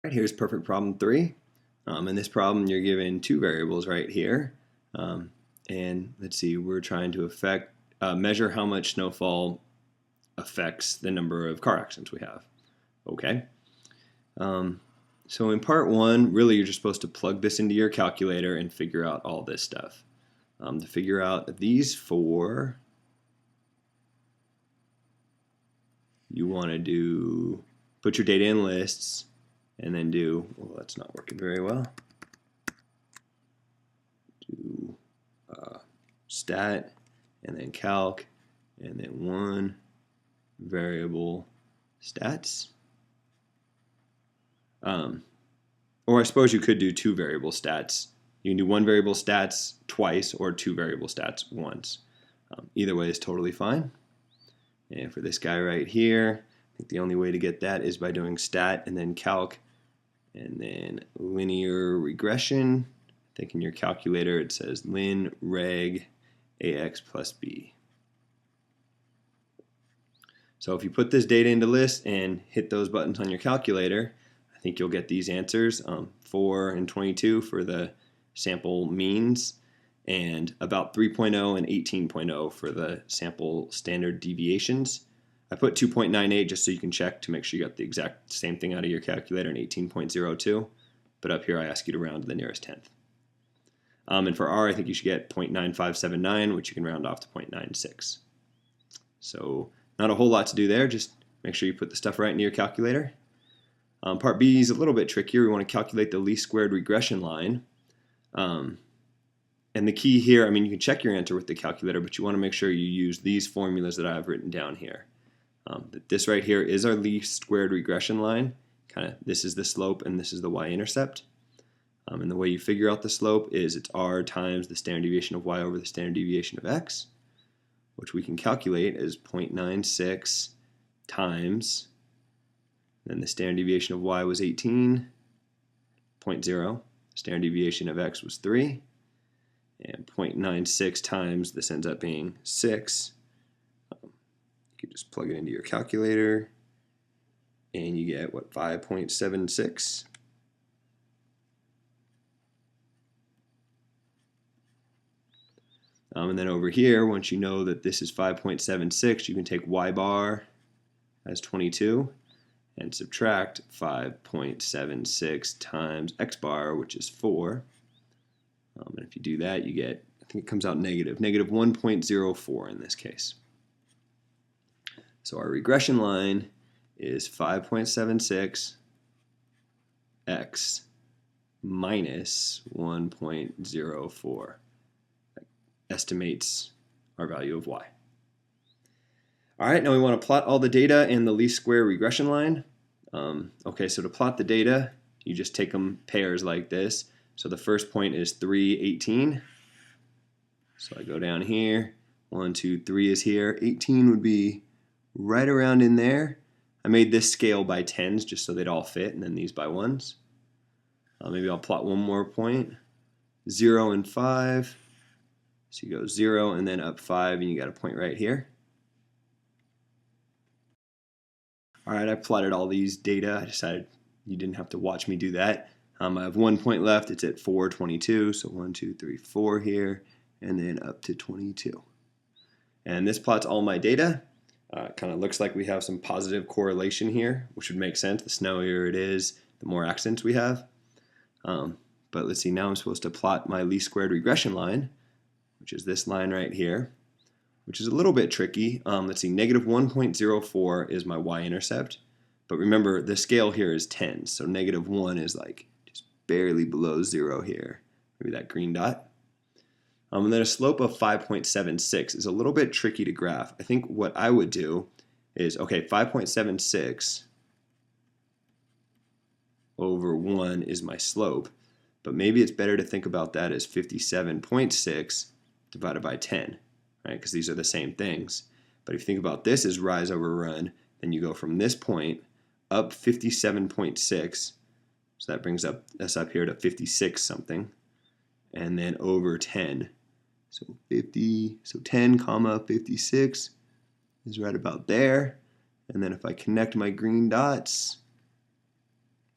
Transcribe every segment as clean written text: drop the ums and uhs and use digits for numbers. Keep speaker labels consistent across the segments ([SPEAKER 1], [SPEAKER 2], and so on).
[SPEAKER 1] Right, here's perfect problem 3. In this problem, you're given two variables right here. And let's see, we're trying to measure how much snowfall affects the number of car accidents we have. Okay. So in part 1, really you're just supposed to plug this into your calculator and figure out all this stuff. To figure out these four, you want to put your data in lists, and then well, that's not working very well. Do stat, and then calc, and then one variable stats. Or I suppose you could do two variable stats. You can do one variable stats twice or two variable stats once. Either way is totally fine. And for this guy right here, I think the only way to get that is by doing stat and then calc and then linear regression. I think in your calculator it says lin reg ax plus b. So if you put this data into list and hit those buttons on your calculator, I think you'll get these answers, 4 and 22 for the sample means, and about 3.0 and 18.0 for the sample standard deviations. I put 2.98 just so you can check to make sure you got the exact same thing out of your calculator, and 18.02, but up here I ask you to round to the nearest tenth. And for R, I think you should get 0.9579, which you can round off to 0.96. So not a whole lot to do there, just make sure you put the stuff right into your calculator. Part B is a little bit trickier. We want to calculate the least squared regression line. And the key here, I mean, you can check your answer with the calculator, but you want to make sure you use these formulas that I have written down here. This right here is our least squared regression line. This is the slope and this is the y-intercept. And the way you figure out the slope is it's r times the standard deviation of y over the standard deviation of x, which we can calculate as 0.96 times, then the standard deviation of y was 18.0, standard deviation of x was 3, and 0.96 times, this ends up being 6. You can just plug it into your calculator, and you get, what, 5.76? And then over here, once you know that this is 5.76, you can take y bar as 22 and subtract 5.76 times x bar, which is 4. And if you do that, you get, I think it comes out negative 1.04 in this case. So our regression line is 5.76 x minus 1.04. That estimates our value of y. All right, now we want to plot all the data in the least square regression line. Okay, so to plot the data, you just take them pairs like this. So the first point is 3, 18. So I go down here, 1, 2, 3 is here. 18 would be right around in there. I made this scale by tens just so they'd all fit, and then these by ones. Maybe I'll plot one more point. 0 and 5. So you go 0 and then up 5, and you got a point right here. All right, I plotted all these data. I decided you didn't have to watch me do that. I have 1 point left. It's at 422. So 1, 2, 3, 4 here, and then up to 22. And this plots all my data. Kind of looks like we have some positive correlation here, which would make sense. The snowier it is, the more accidents we have. But let's see, now I'm supposed to plot my least squared regression line, which is this line right here, which is a little bit tricky. Let's see, negative 1.04 is my y-intercept. But remember, the scale here is 10, so negative 1 is like just barely below 0 here. Maybe that green dot. And then a slope of 5.76 is a little bit tricky to graph. I think what I would do is, okay, 5.76 over 1 is my slope, but maybe it's better to think about that as 57.6 divided by 10, right? Because these are the same things. But if you think about this as rise over run, then you go from this point up 57.6, so that brings us up here to 56 something, and then over 10. So 10 comma 56 is right about there. And then if I connect my green dots,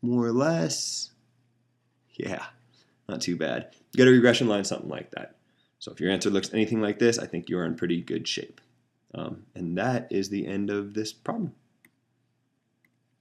[SPEAKER 1] more or less. Yeah, not too bad. Get a regression line, something like that. So if your answer looks anything like this, I think you're in pretty good shape. And that is the end of this problem.